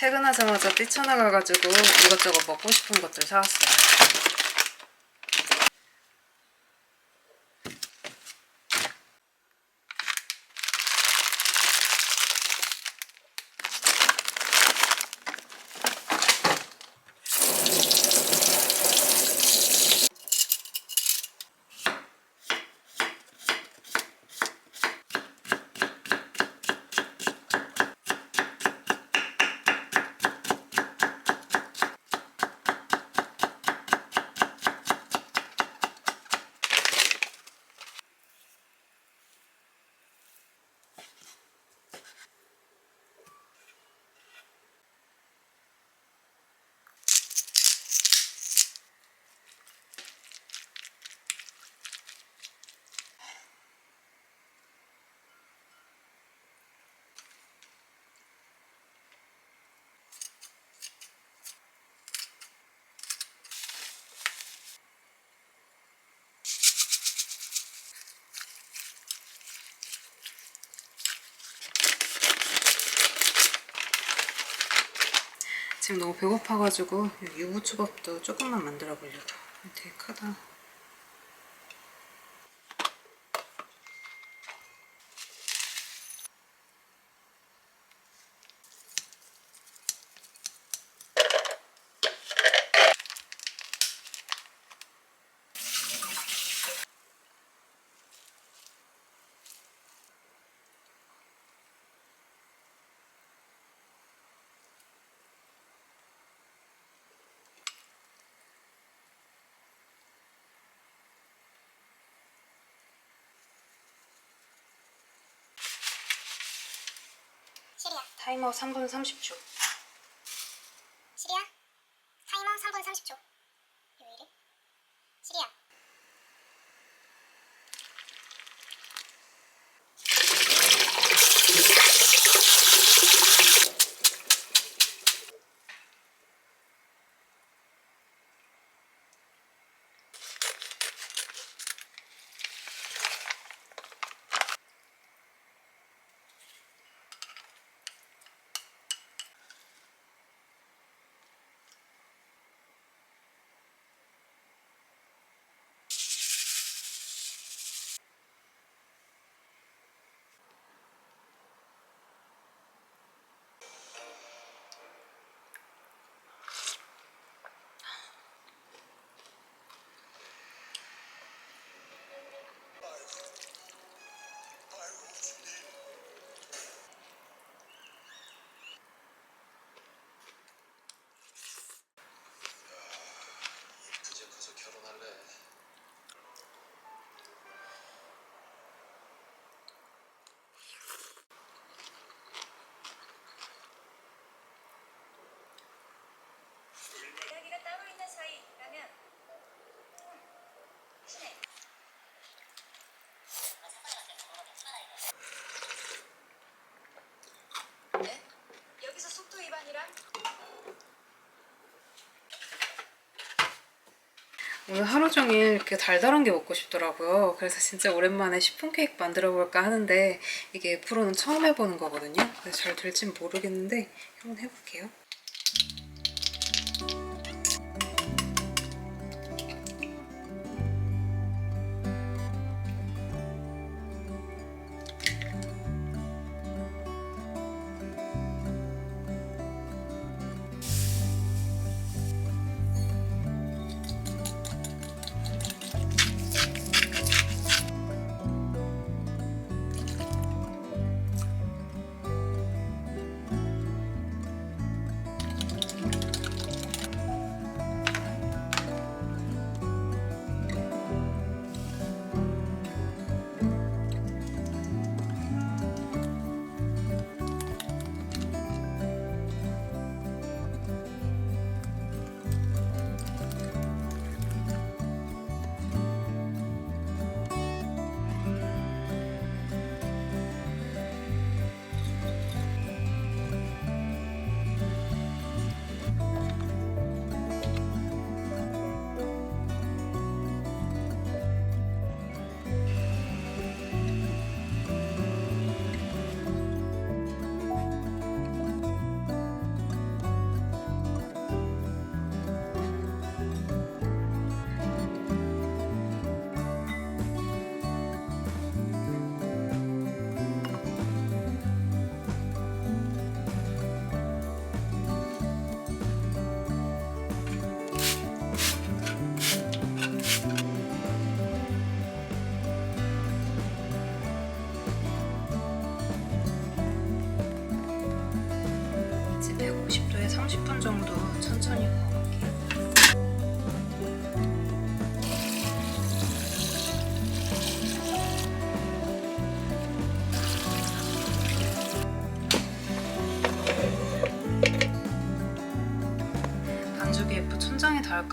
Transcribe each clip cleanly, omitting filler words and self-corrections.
퇴근하자마자 뛰쳐나가가지고 이것저것 먹고 싶은 것들 사왔어요. 지금 너무 배고파가지고 유부초밥도 조금만 만들어 보려고. 되게 크다. 시리야. 타이머 3분 30초. 시리야. 타이머 3분 30초. 왜 이래? 시리야. 이제 커서 결혼할래. 이야기가 따로 있는 사이라면 친해. 네? 여기서 속도 위반이란? 오늘 하루 종일 이렇게 달달한 게 먹고 싶더라고요. 그래서 진짜 오랜만에 시폰 케이크 만들어 볼까 하는데 이게 프로는 처음 해보는 거거든요. 그래서 잘 될진 모르겠는데 한번 해볼게요.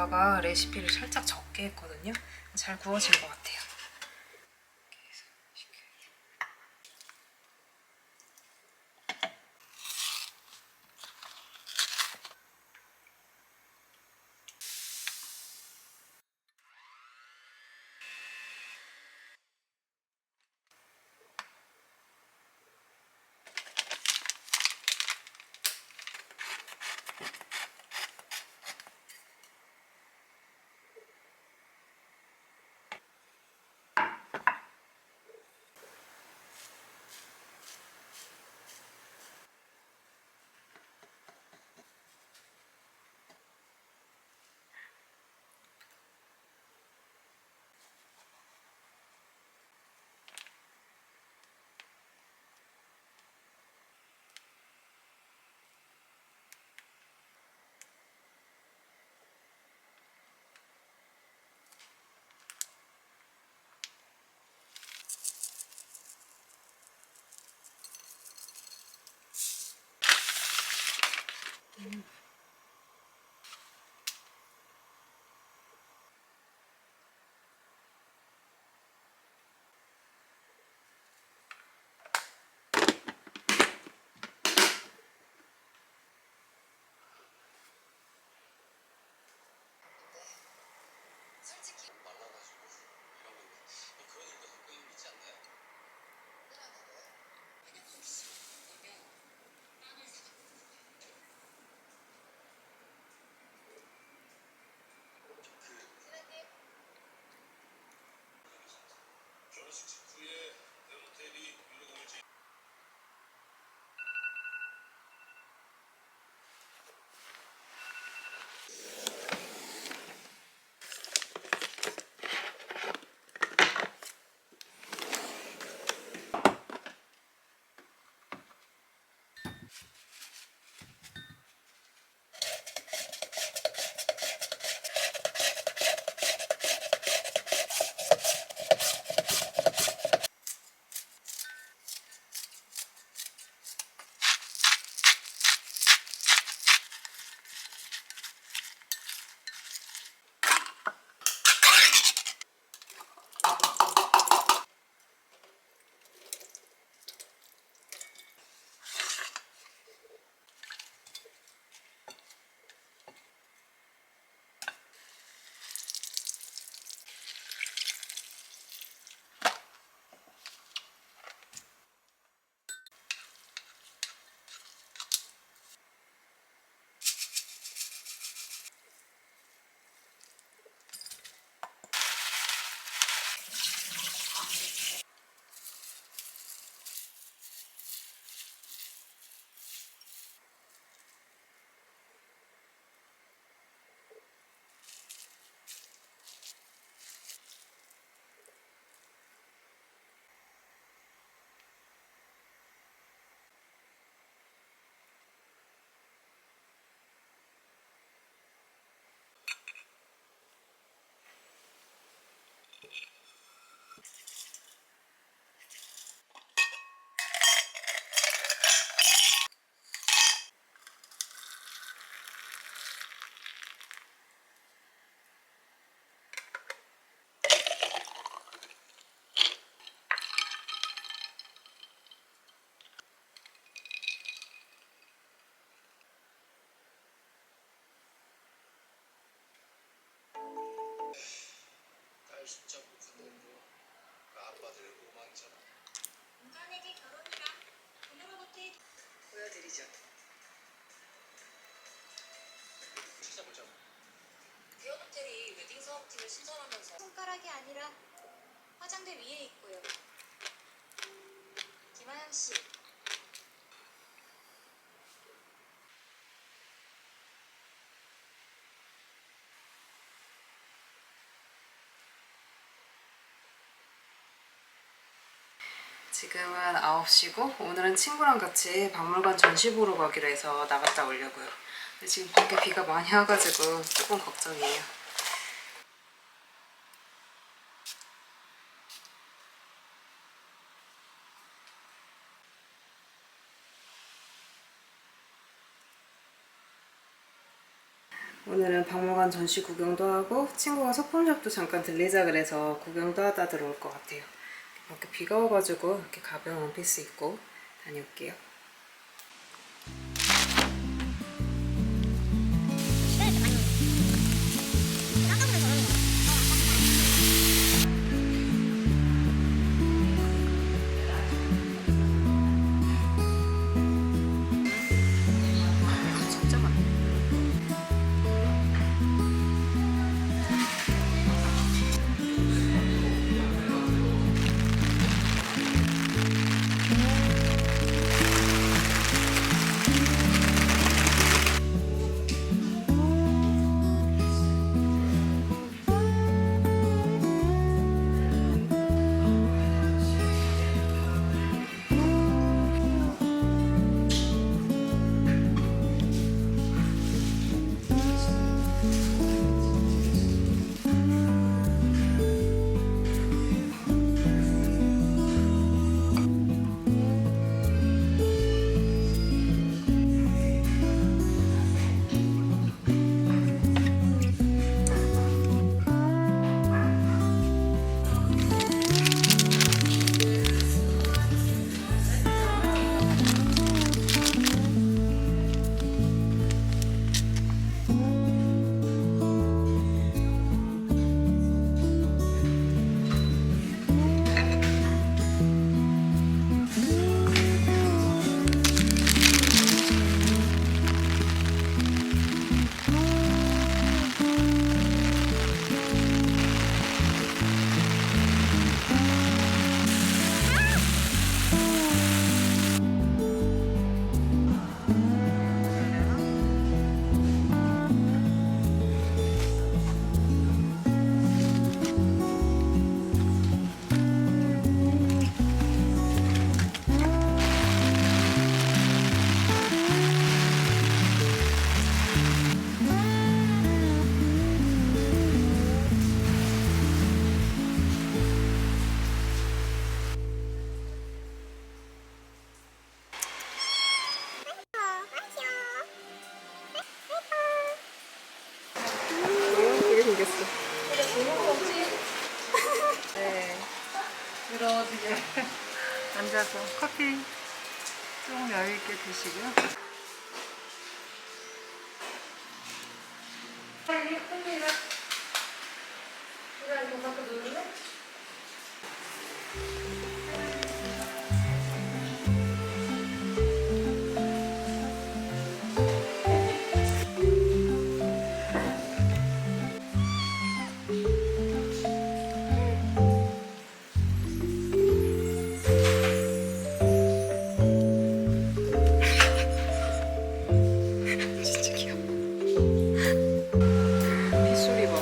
작가가 레시피를 살짝 적게 했거든요. 잘 구워진 것 같아요. 솔직히 말라가지고 이런 거 그런 일도 가끔 있지 않나요? 결혼식 직후에 내 모텔이 이러고 오지. 딸 숫자 못 한다는 거. 그 아빠들 로망이잖아. 인간에게 결혼이란 돈으로부터의 보여드리죠. 찾아보자고. 대형 호텔이 웨딩 사업팀을 신설하면서 손가락이 아니라 화장대 위에 있고요. 김하영 씨, 지금은 9시고 오늘은 친구랑 같이 박물관 전시 보러 가기로 해서 나갔다 오려고요. 근데 지금 밖에 비가 많이 와가지고 조금 걱정이에요. 오늘은 박물관 전시 구경도 하고 친구가 소품샵도 잠깐 들리자 그래서 구경도 하다 들어올 것 같아요. 밖에 비가 와가지고 이렇게 가벼운 원피스 입고 다녀올게요. 진짜 많네. 되게 생겼어. 네. 들어지게 앉아서 커피 조금 여유 있게 드시고요. 진짜 귀여워. 빗소리 봐.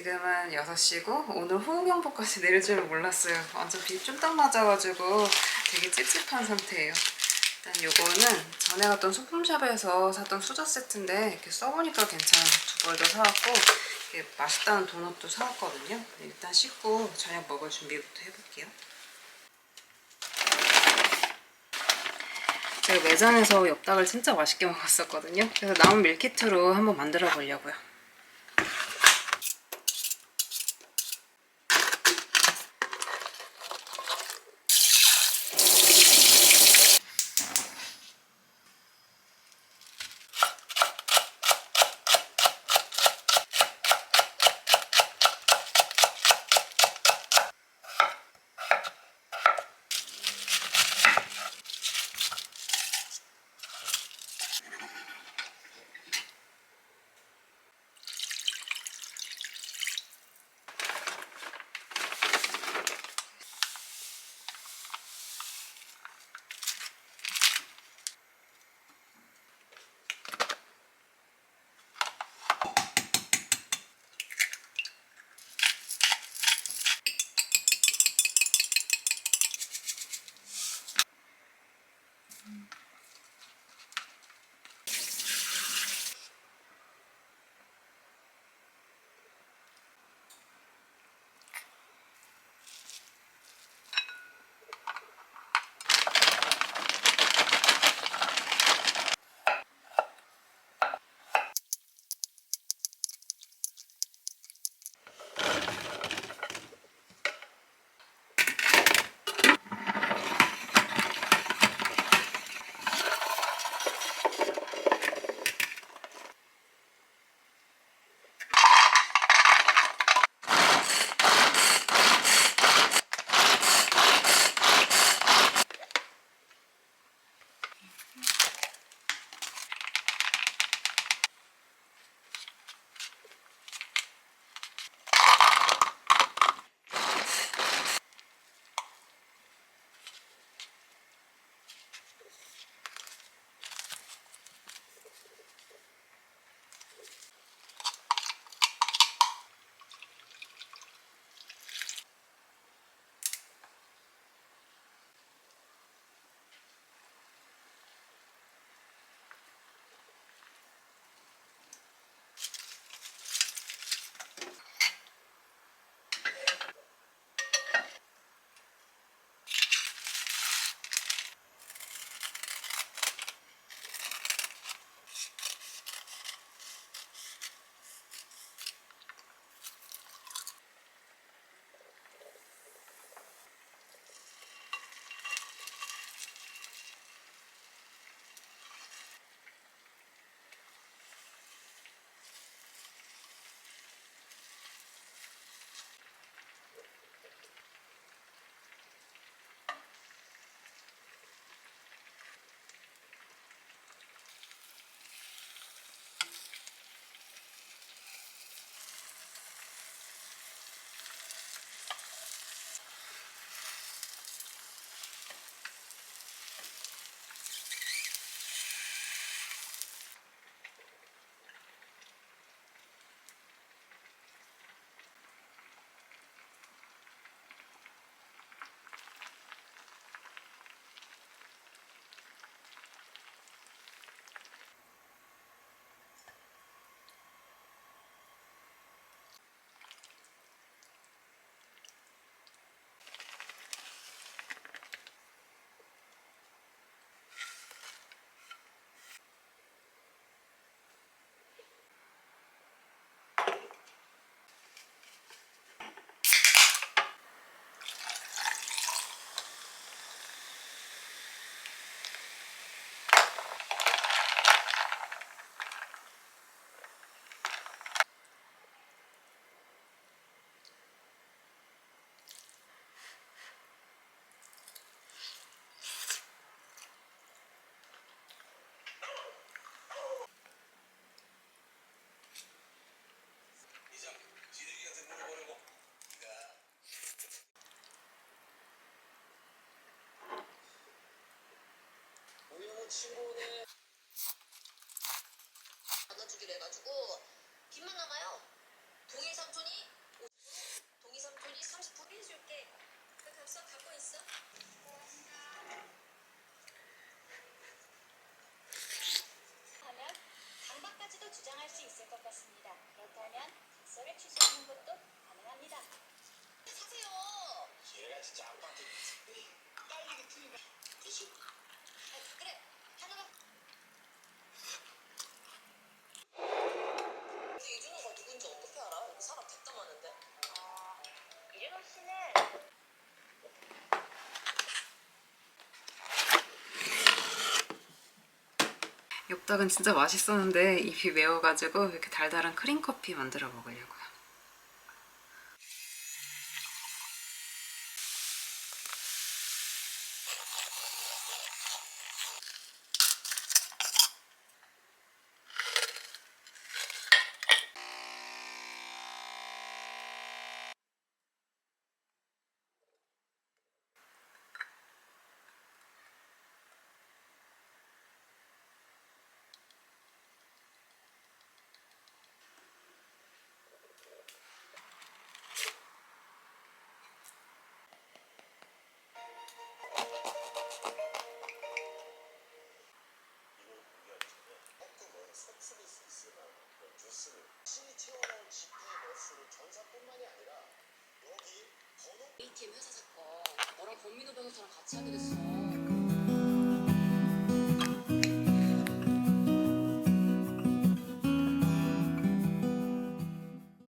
지금은 6시고 오늘 호우경보까지 내릴 줄은 몰랐어요. 완전 비 쫄딱 맞아가지고 되게 찝찝한 상태예요. 일단 요거는 전에 갔던 소품샵에서 샀던 수저 세트인데 이렇게 써보니까 괜찮아서 2벌도 사왔고 이렇게 맛있다는 도넛도 사왔거든요. 일단 씻고 저녁 먹을 준비부터 해볼게요. 제가 매장에서 엽떡을 진짜 맛있게 먹었었거든요. 그래서 남은 밀키트로 한번 만들어 보려고요. 이장 지들이한테 물어보려고. 우영우 친구네 나눠주기로 해가지고 빚만 남아요. 동일 삼촌이 엽떡은 진짜 맛있었는데 입이 매워가지고 이렇게 달달한 크림 커피 만들어 먹으려고요. A팀 회사 사건 너랑 권민호 변호사랑 같이 하게 됐어.